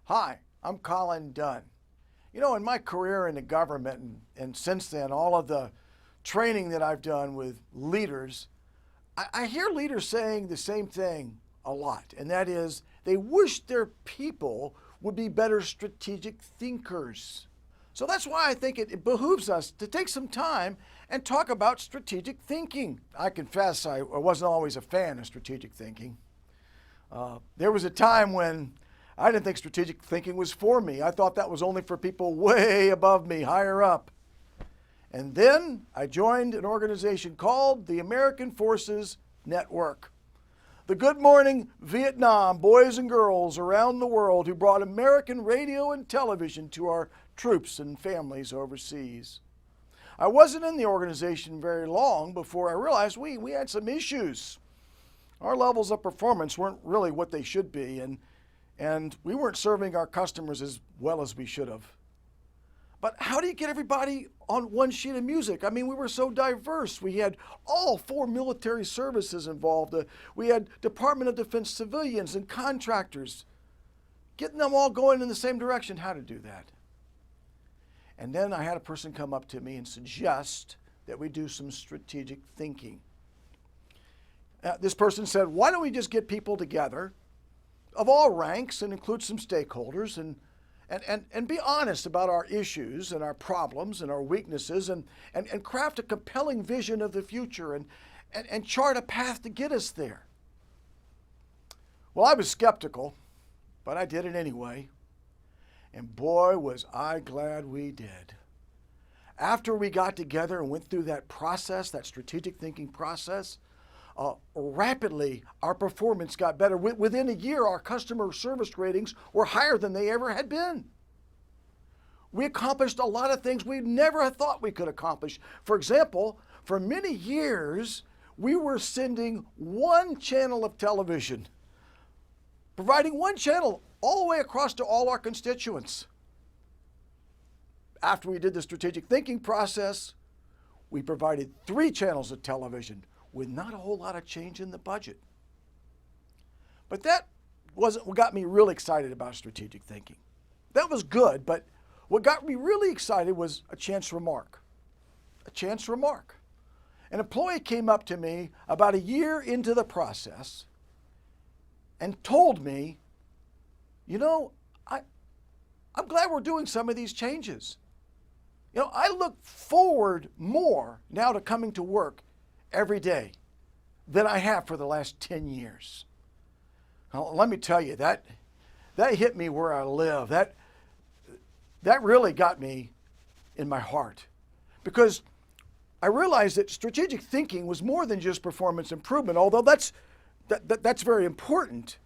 Hi, I'm Colin Dunn. You know, in my career in the government and since then, all of the training that I've done with leaders, I hear leaders saying the same thing a lot, and that is they wish their people would be better strategic thinkers. So that's why I think it behooves us to take some time and talk about strategic thinking. I confess I wasn't always a fan of strategic thinking. There was a time when I didn't think strategic thinking was for me. I thought that was only for people way above me, higher up. And then I joined an organization called the American Forces Network. The Good Morning Vietnam boys and girls around the world who brought American radio and television to our troops and families overseas. I wasn't in the organization very long before I realized we had some issues. Our levels of performance weren't really what they should be, and we weren't serving our customers as well as we should have. But how do you get everybody on one sheet of music? I mean, we were so diverse. We had all 4 military services involved. We had Department of Defense civilians and contractors. Getting them all going in the same direction, how to do that? And then I had a person come up to me and suggest that we do some strategic thinking. This person said, why don't we just get people together of all ranks and include some stakeholders and be honest about our issues and our problems and our weaknesses and craft a compelling vision of the future and chart a path to get us there. Well, I was skeptical, but I did it anyway. And boy, was I glad we did. After we got together and went through that process, that strategic thinking process, rapidly our performance got better. Within a year, our customer service ratings were higher than they ever had been. We accomplished a lot of things we never had thought we could accomplish. For example, for many years, we were sending one channel of television, providing one channel all the way across to all our constituents. After we did the strategic thinking process, we provided 3 channels of television with not a whole lot of change in the budget. But that wasn't what got me really excited about strategic thinking. That was good, but what got me really excited was a chance remark. A chance remark. An employee came up to me about a year into the process and told me, you know, I'm glad we're doing some of these changes. You know, I look forward more now to coming to work every day than I have for the last 10 years. Now, let me tell you, that hit me where I live. That really got me in my heart, because I realized that strategic thinking was more than just performance improvement, although that's very important.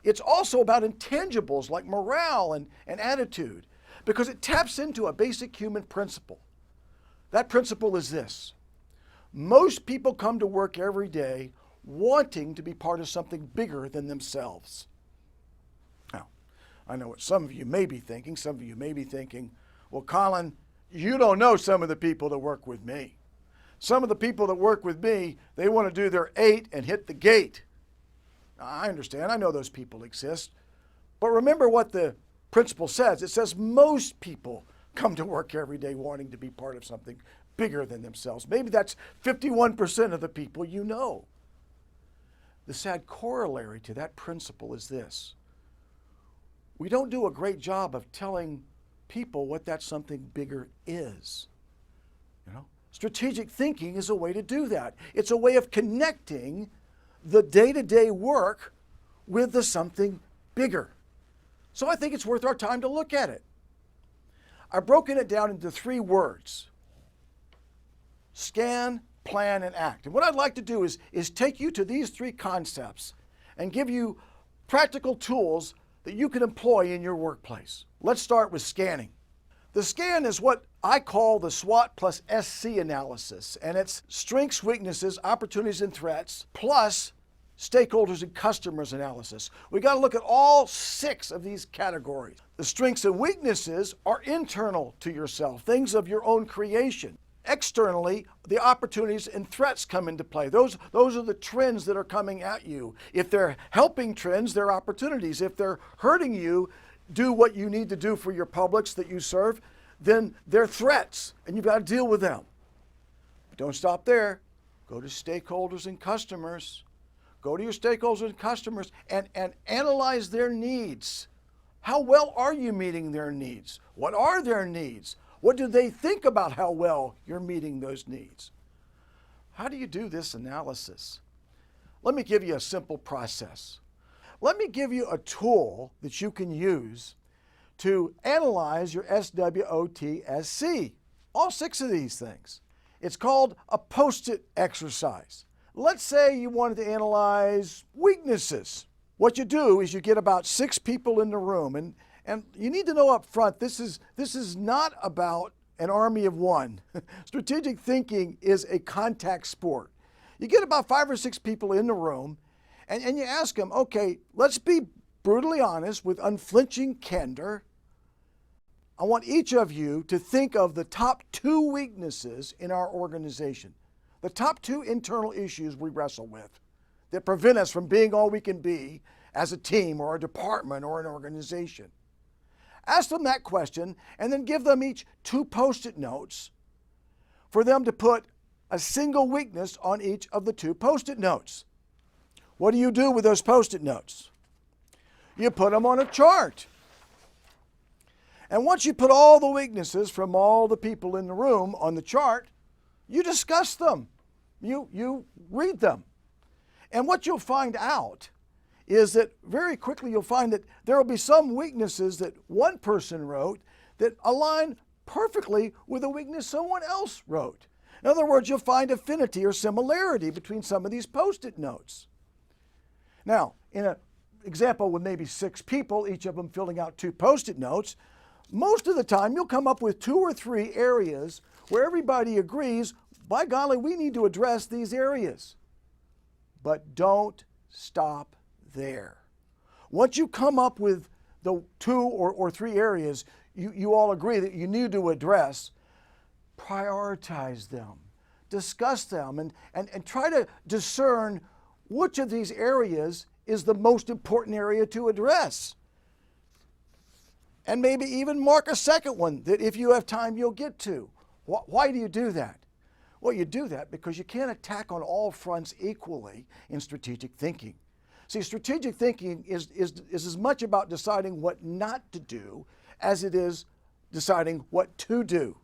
It's also about intangibles like morale and attitude, because it taps into a basic human principle. That principle is this: most people come to work every day wanting to be part of something bigger than themselves. Now, I know what some of you may be thinking. Some of you may be thinking, well, Colin, you don't know some of the people that work with me. Some of the people that work with me, they want to do their 8 and hit the gate. Now, I understand. I know those people exist. But remember what the principle says. It says most people come to work every day wanting to be part of something bigger than themselves. Maybe that's 51% of the people you know. The sad corollary to that principle is this: we don't do a great job of telling people what that something bigger is. You know, strategic thinking is a way to do that. It's a way of connecting the day-to-day work with the something bigger. So I think it's worth our time to look at it. I've broken it down into 3 words: scan, plan, and act. And what I'd like to do is take you to these 3 concepts and give you practical tools that you can employ in your workplace. Let's start with scanning. The scan is what I call the SWOT plus SC analysis, and it's strengths, weaknesses, opportunities, and threats, plus stakeholders and customers analysis. We got to look at all 6 of these categories. The strengths and weaknesses are internal to yourself, things of your own creation. Externally, the opportunities and threats come into play. Those are the trends that are coming at you. If they're helping trends, they're opportunities. If they're hurting you, do what you need to do for your publics that you serve, then they're threats and you've got to deal with them. But don't stop there. Go to stakeholders and customers. Go to your stakeholders and customers and analyze their needs. How well are you meeting their needs? What are their needs? What do they think about how well you're meeting those needs? How do you do this analysis? Let me give you a simple process. Let me give you a tool that you can use to analyze your SWOTSC, all 6 of these things. It's called a post-it exercise. Let's say you wanted to analyze weaknesses. What you do is you get about 6 people in the room, and you need to know up front, this is not about an army of one. Strategic thinking is a contact sport. You get about 5 or 6 people in the room, and you ask them, okay, let's be brutally honest with unflinching candor. I want each of you to think of the top 2 weaknesses in our organization, the top 2 internal issues we wrestle with that prevent us from being all we can be as a team or a department or an organization. Ask them that question and then give them each 2 post-it notes for them to put a single weakness on each of the 2 post-it notes. What do you do with those post-it notes? You put them on a chart. And once you put all the weaknesses from all the people in the room on the chart, you discuss them. You read them. And what you'll find out is that very quickly you'll find that there will be some weaknesses that one person wrote that align perfectly with a weakness someone else wrote. In other words, you'll find affinity or similarity between some of these post-it notes. Now, in an example with maybe 6 people, each of them filling out 2 post-it notes, most of the time you'll come up with 2 or 3 areas where everybody agrees, by golly, we need to address these areas. But don't stop there. Once you come up with the 2 or 3 areas you all agree that you need to address, prioritize them, discuss them, and try to discern which of these areas is the most important area to address. And maybe even mark a second one that if you have time you'll get to. Why do you do that? Well, you do that because you can't attack on all fronts equally in strategic thinking. See, strategic thinking is as much about deciding what not to do as it is deciding what to do.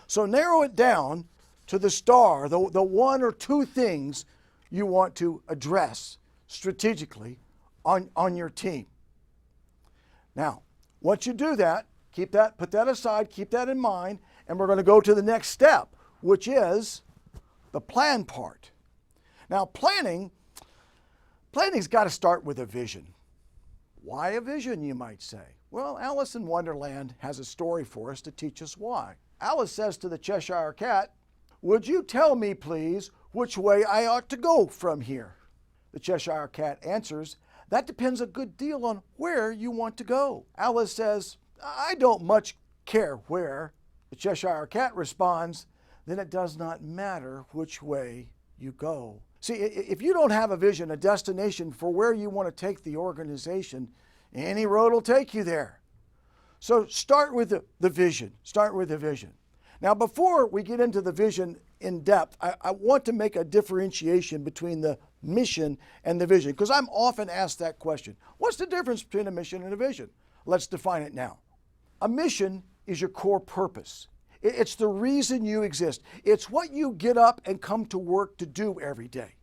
So narrow it down to the star, the 1 or 2 things you want to address strategically on your team. Now, once you do that, put that aside, keep that in mind, and we're going to go to the next step, which is the plan part. Now, planning's got to start with a vision. Why a vision, you might say? Well, Alice in Wonderland has a story for us to teach us why. Alice says to the Cheshire Cat, "Would you tell me, please, which way I ought to go from here?" The Cheshire Cat answers, "That depends a good deal on where you want to go." Alice says, "I don't much care where." The Cheshire Cat responds, "Then it does not matter which way you go." See, if you don't have a vision, a destination for where you want to take the organization, any road will take you there. So start with the vision. Start with the vision. Now, before we get into the vision in depth, I want to make a differentiation between the mission and the vision, because I'm often asked that question. What's the difference between a mission and a vision? Let's define it now. A mission is your core purpose. It's the reason you exist. It's what you get up and come to work to do every day.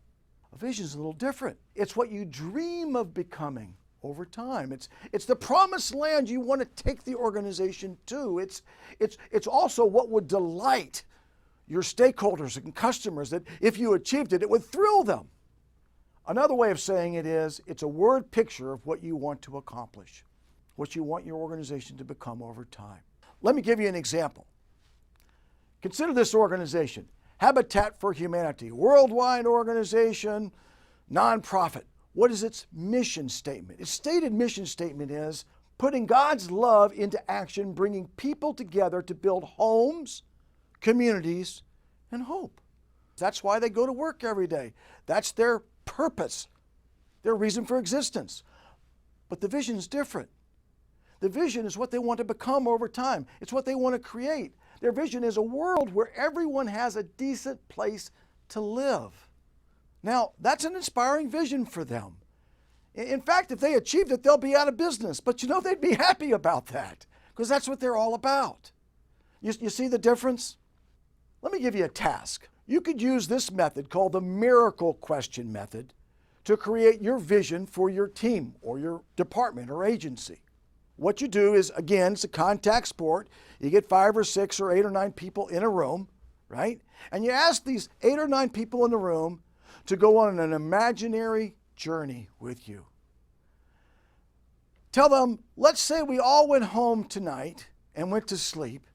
A vision is a little different. It's what you dream of becoming over time. It's the promised land you want to take the organization to. It's also what would delight your stakeholders and customers, that if you achieved it, it would thrill them. Another way of saying it is, it's a word picture of what you want to accomplish, what you want your organization to become over time. Let me give you an example. Consider this organization, Habitat for Humanity, worldwide organization, nonprofit. What is its mission statement? Its stated mission statement is putting God's love into action, bringing people together to build homes, communities, and hope. That's why they go to work every day. That's their purpose, their reason for existence. But the vision is different. The vision is what they want to become over time. It's what they want to create. Their vision is a world where everyone has a decent place to live. Now, that's an inspiring vision for them. In fact, if they achieved it, they'll be out of business. But you know, they'd be happy about that because that's what they're all about. You see the difference? Let me give you a task. You could use this method called the miracle question method to create your vision for your team or your department or agency. What you do is, again, it's a contact sport. You get 5 or 6 or 8 or 9 people in a room, right? And you ask these 8 or 9 people in the room to go on an imaginary journey with you. Tell them, let's say we all went home tonight and went to sleep,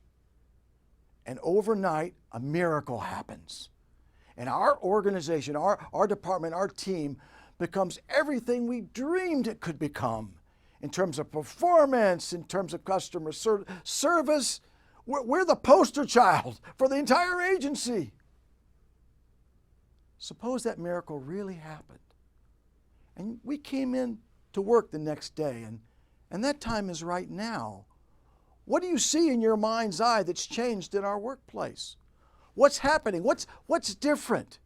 and overnight a miracle happens. And our organization, our department, our team becomes everything we dreamed it could become. In terms of performance, in terms of customer service, we're the poster child for the entire agency. Suppose that miracle really happened. And we came in to work the next day, and that time is right now. What do you see in your mind's eye that's changed in our workplace? What's happening? What's different?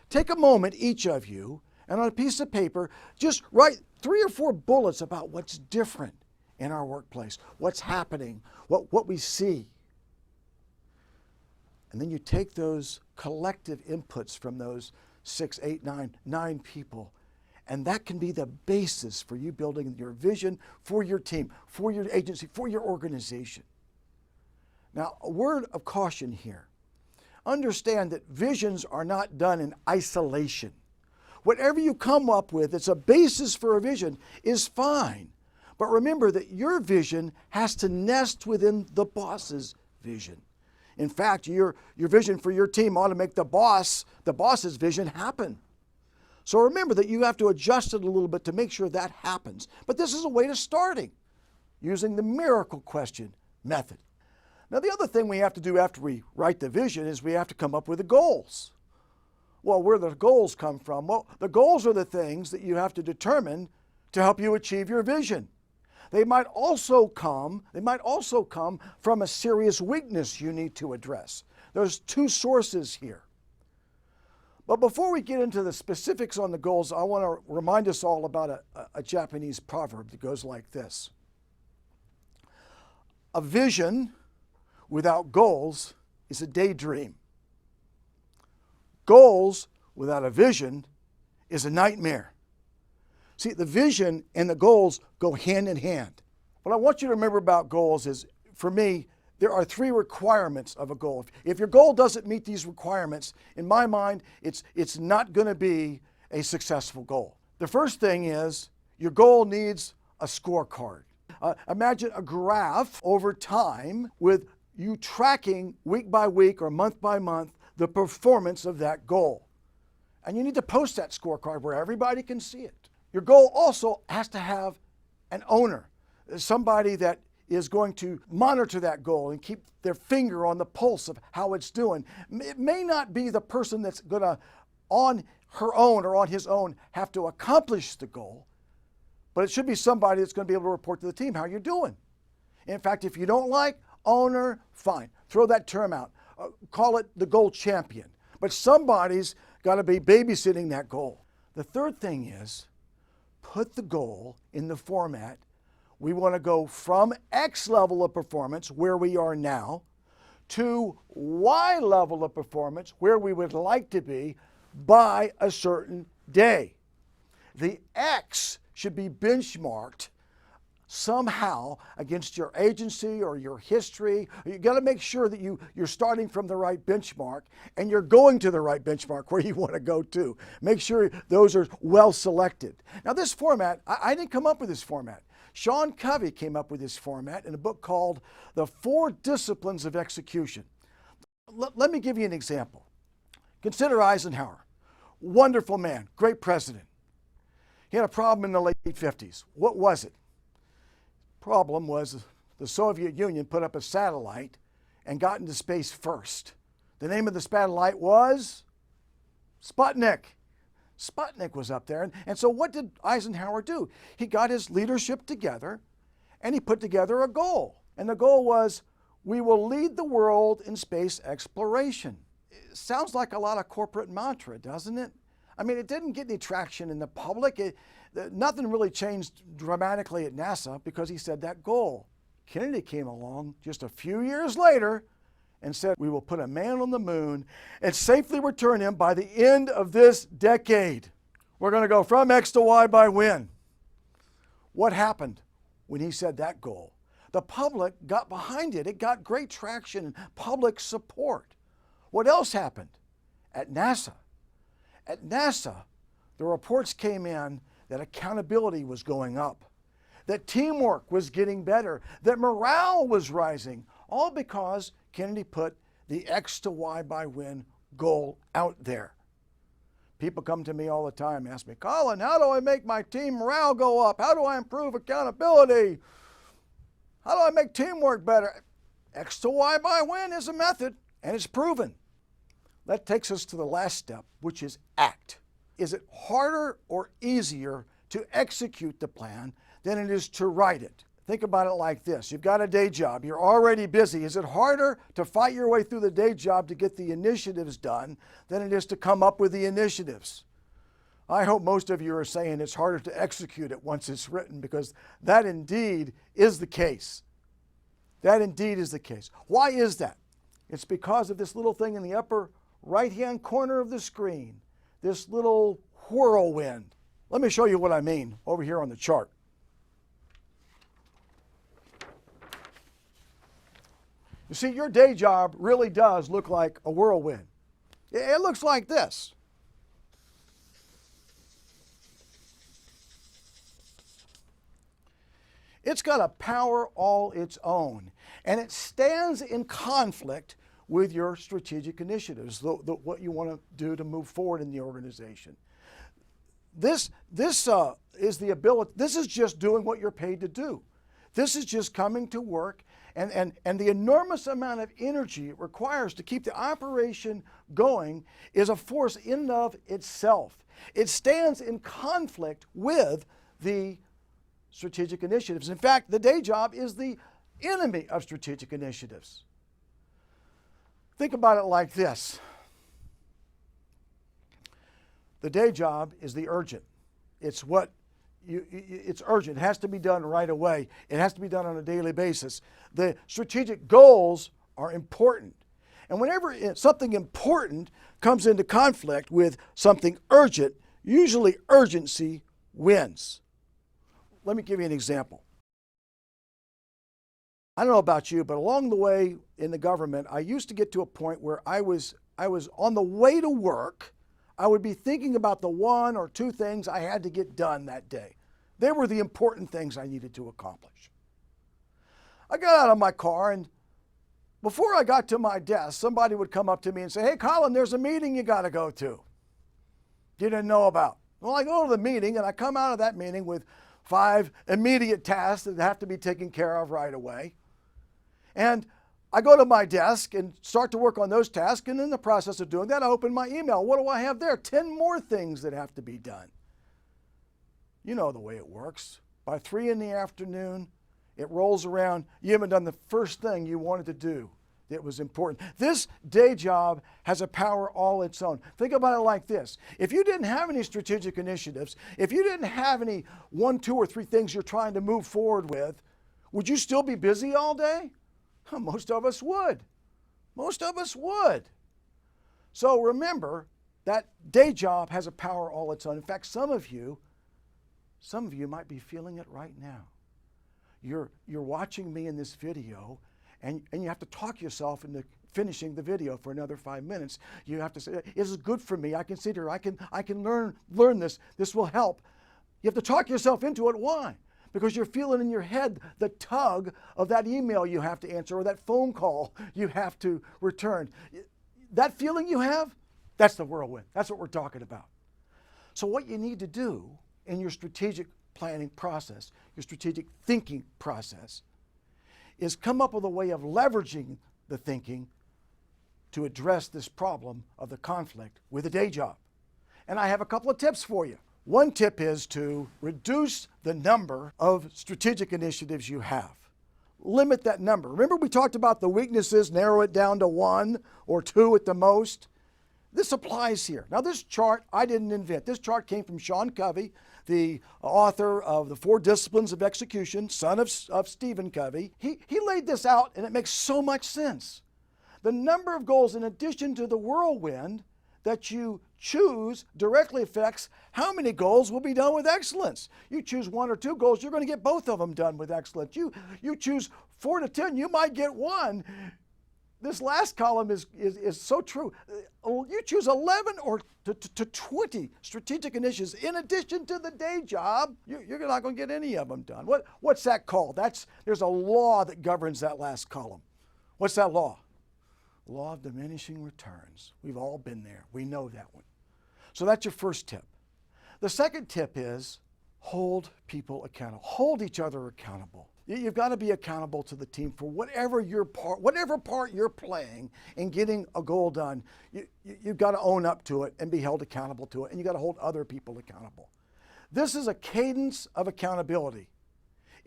Take a moment, each of you, and on a piece of paper, just write 3 or 4 bullets about what's different in our workplace, what's happening, what we see. And then you take those collective inputs from those 6, 8, 9 people, and that can be the basis for you building your vision for your team, for your agency, for your organization. Now, a word of caution here. Understand that visions are not done in isolation. Whatever you come up with that's a basis for a vision is fine. But remember that your vision has to nest within the boss's vision. In fact, your vision for your team ought to make the boss's vision happen. So remember that you have to adjust it a little bit to make sure that happens. But this is a way to starting using the miracle question method. Now, the other thing we have to do after we write the vision is we have to come up with the goals. Well, where do the goals come from? Well, the goals are the things that you have to determine to help you achieve your vision. They might also come from a serious weakness you need to address. There's 2 sources here. But before we get into the specifics on the goals, I want to remind us all about a Japanese proverb that goes like this. A vision without goals is a daydream. Goals without a vision is a nightmare. See, the vision and the goals go hand in hand. What I want you to remember about goals is, for me, there are 3 requirements of a goal. If your goal doesn't meet these requirements, in my mind, it's not going to be a successful goal. The first thing is your goal needs a scorecard. Imagine a graph over time with you tracking week by week or month by month the performance of that goal. And you need to post that scorecard where everybody can see it. Your goal also has to have an owner, somebody that is going to monitor that goal and keep their finger on the pulse of how it's doing. It may not be the person that's going to, on her own or on his own, have to accomplish the goal, but it should be somebody that's going to be able to report to the team how you're doing. In fact, if you don't like owner, fine. Throw that term out. Call it the goal champion. But somebody's got to be babysitting that goal. The third thing is, put the goal in the format. We want to go from X level of performance, where we are now, to Y level of performance, where we would like to be by a certain day. The X should be benchmarked somehow against your agency or your history. You got to make sure that you're starting from the right benchmark and you're going to the right benchmark where you want to go to. Make sure those are well selected. Now, this format, I didn't come up with this format. Sean Covey came up with this format in a book called The 4 Disciplines of Execution. Let me give you an example. Consider Eisenhower. Wonderful man, great president. He had a problem in the late 50s. What was it? Problem was the Soviet Union put up a satellite and got into space first. The name of the satellite was Sputnik. Sputnik was up there. And so what did Eisenhower do? He got his leadership together and he put together a goal. And the goal was, we will lead the world in space exploration. It sounds like a lot of corporate mantra, doesn't it? I mean, it didn't get any traction in the public. Nothing really changed dramatically at NASA because he said that goal. Kennedy came along just a few years later and said, we will put a man on the moon and safely return him by the end of this decade. We're going to go from X to Y by when? What happened when he said that goal? The public got behind it. It got great traction and public support. What else happened? At NASA, the reports came in that accountability was going up, that teamwork was getting better, that morale was rising, all because Kennedy put the X to Y by when goal out there. People come to me all the time, ask me, Colin, how do I make my team morale go up? How do I improve accountability? How do I make teamwork better? X to Y by when is a method, and it's proven. That takes us to the last step, which is act. Is it harder or easier to execute the plan than it is to write it? Think about it like this. You've got a day job. You're already busy. Is it harder to fight your way through the day job to get the initiatives done than it is to come up with the initiatives? I hope most of you are saying it's harder to execute it once it's written, because that indeed is the case. That indeed is the case. Why is that? It's because of this little thing in the upper right-hand corner of the screen, this little whirlwind. Let me show you what I mean over here on the chart. You see, your day job really does look like a whirlwind. It looks like this. It's got a power all its own, and it stands in conflict with your strategic initiatives, what you want to do to move forward in the organization. This is the ability. This is just doing what you're paid to do. This is just coming to work, and the enormous amount of energy it requires to keep the operation going is a force in and of itself. It stands in conflict with the strategic initiatives. In fact, the day job is the enemy of strategic initiatives. Think about it like this. The day job is the urgent. It's urgent. It has to be done right away. It has to be done on a daily basis. The strategic goals are important. And whenever something important comes into conflict with something urgent, usually urgency wins. Let me give you an example. I don't know about you, but along the way in the government, I used to get to a point where I was on the way to work. I would be thinking about the one or two things I had to get done that day. They were the important things I needed to accomplish. I got out of my car, and before I got to my desk, somebody would come up to me and say, hey, Colin, there's a meeting you got to go to. You didn't know about. Well, I go to the meeting, and I come out of that meeting with 5 immediate tasks that have to be taken care of right away. And I go to my desk and start to work on those tasks, and in the process of doing that, I open my email. What do I have there? 10 more things that have to be done. You know the way it works. By 3 in the afternoon, it rolls around. You haven't done the first thing you wanted to do that was important. This day job has a power all its own. Think about it like this. If you didn't have any strategic initiatives, if you didn't have any 1, 2, or 3 things you're trying to move forward with, would you still be busy all day? Most of us would. Most of us would. So remember, that day job has a power all its own. In fact, some of you might be feeling it right now. You're watching me in this video, and you have to talk yourself into finishing the video for another 5 minutes. You have to say, this is good for me. I can sit here. I can learn this. This will help. You have to talk yourself into it. Why? Because you're feeling in your head the tug of that email you have to answer or that phone call you have to return. That feeling you have, that's the whirlwind. That's what we're talking about. So what you need to do in your strategic planning process, your strategic thinking process, is come up with a way of leveraging the thinking to address this problem of the conflict with a day job. And I have a couple of tips for you. One tip is to reduce the number of strategic initiatives you have. Limit that number. Remember we talked about the weaknesses, narrow it down to 1 or 2 at the most? This applies here. Now this chart I didn't invent. This chart came from Sean Covey, the author of The 4 Disciplines of Execution, son of Stephen Covey. He laid this out and it makes so much sense. The number of goals in addition to the whirlwind that you choose directly affects how many goals will be done with excellence. You choose 1 or 2 goals, you're going to get both of them done with excellence. You choose 4 to 10, you might get 1. This last column is so true. You choose 11 or to 20 strategic initiatives in addition to the day job, you're not going to get any of them done. What's that called? There's a law that governs that last column. What's that law? Law of diminishing returns. We've all been there. We know that one. So that's your first tip. The second tip is hold people accountable. Hold each other accountable. You've got to be accountable to the team for whatever part you're playing in getting a goal done. You've got to own up to it and be held accountable to it, and you've got to hold other people accountable. This is a cadence of accountability.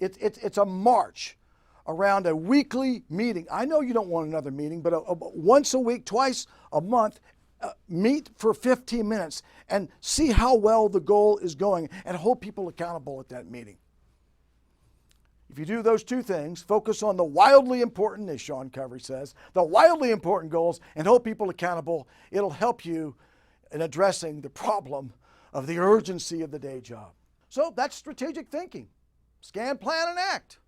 It's a march around a weekly meeting. I know you don't want another meeting, but once a week, twice a month, meet for 15 minutes and see how well the goal is going and hold people accountable at that meeting. If you do those 2 things, focus on the wildly important, as Sean Covey says, the wildly important goals and hold people accountable, it'll help you in addressing the problem of the urgency of the day job. So that's strategic thinking. Scan, plan, and act.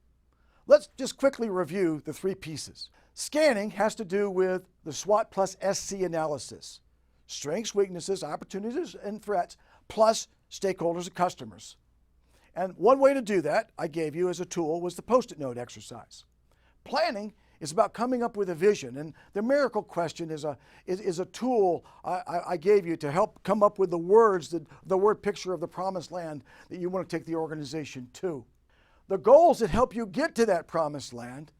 Let's just quickly review the 3 pieces. Scanning has to do with the SWOT plus SC analysis. Strengths, weaknesses, opportunities, and threats, plus stakeholders and customers. And one way to do that, I gave you as a tool, was the Post-it note exercise. Planning is about coming up with a vision, and the miracle question is a tool I gave you to help come up with the words, the word picture of the promised land that you want to take the organization to. The goals that help you get to that promised land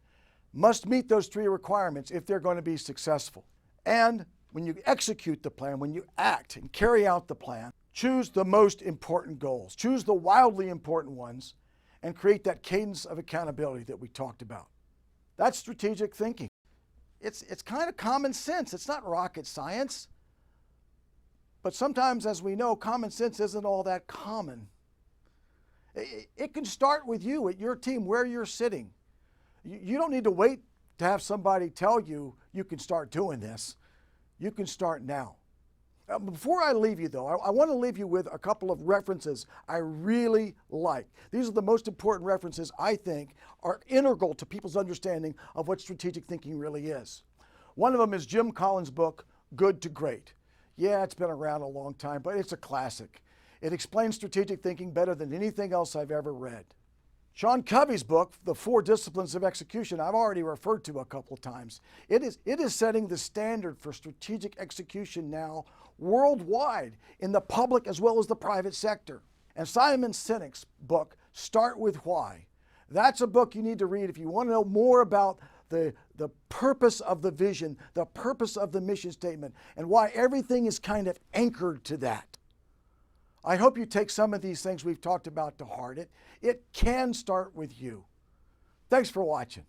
must meet those 3 requirements if they're going to be successful. And when you execute the plan, when you act and carry out the plan, choose the most important goals. Choose the wildly important ones and create that cadence of accountability that we talked about. That's strategic thinking. It's kind of common sense. It's not rocket science. But sometimes, as we know, common sense isn't all that common. It can start with you at your team, where you're sitting. You don't need to wait to have somebody tell you you can start doing this. You can start now. Before I leave you, though, I want to leave you with a couple of references I really like. These are the most important references I think are integral to people's understanding of what strategic thinking really is. One of them is Jim Collins' book, Good to Great. Yeah, it's been around a long time, but it's a classic. It explains strategic thinking better than anything else I've ever read. Sean Covey's book, The 4 Disciplines of Execution, I've already referred to a couple of times. It is setting the standard for strategic execution now worldwide in the public as well as the private sector. And Simon Sinek's book, Start With Why. That's a book you need to read if you want to know more about the purpose of the vision, the purpose of the mission statement, and why everything is kind of anchored to that. I hope you take some of these things we've talked about to heart. It can start with you. Thanks for watching.